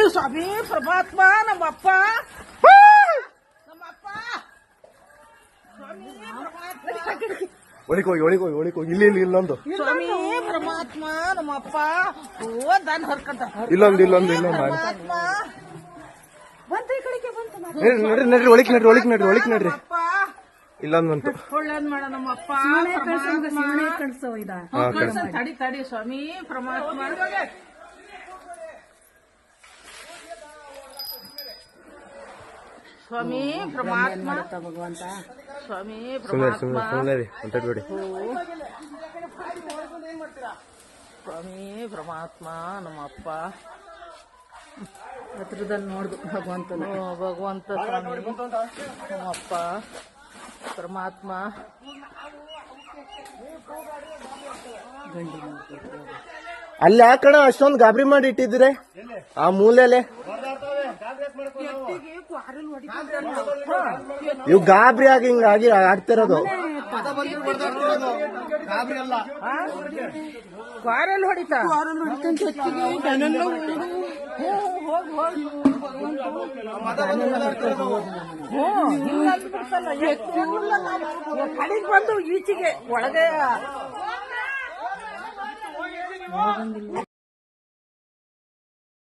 ಸ್ವಾಮಿ ಪರಮಾತ್ಮ ನಮ್ಮಪ್ಪ ಒಳಿಕೋಗಿ ಇಲ್ಲಿ ಇಲ್ಲೊಂದು ಸ್ವಾಮಿ ಪರಮಾತ್ಮ ನಮ್ಮಪ್ಪ ದಾನ್ ಹರ್ಕಂತ ಇಲ್ಲೊಂದು ಪರಮಾತ್ಮ ನಡ್ರಿ ಒಳಿಕ್ ನಡ್ರಿ ಇಲ್ಲೊಂದು ಬಂತು ಒಳ್ಳೇದ್ ಮಾಡ ನಮ್ಮಪ್ಪ ತಡಿ ತಡಿ ಸ್ವಾಮಿ ಪರಮಾತ್ಮ ಸ್ವಾಮಿ ಪರಮಾತ್ಮ ಭಗವಂತ ಸ್ವಾಮಿ ಪರಮಾತ್ಮ ಸ್ವಾಮಿ ಪರಮಾತ್ಮ ನಮ್ಮಪ್ಪ ಹತ್ರದಲ್ಲಿ ನೋಡ್ದು ಭಗವಂತನ ಭಗವಂತ ಸ್ವಾಮಿ ನಮ್ಮಪ್ಪ ಪರಮಾತ್ಮ ಅಲ್ಲಿ ಆ ಕಡೆ ಅಷ್ಟೊಂದು ಗಾಬರಿ ಮಾಡಿ ಇಟ್ಟಿದ್ರೆ ಆ ಮೂಲೆಲೆ ಇವ್ ಗಾಬರಿ ಆಗಿ ಹಿಂಗಾಗಿ ಆಡ್ತಿರೋದು ಕಾರಲ್ಲಿ ಹೊಡಿತಾ ಕಡೆಗೆ ಬಂದು ಈಚೆಗೆ ಒಳಗೆ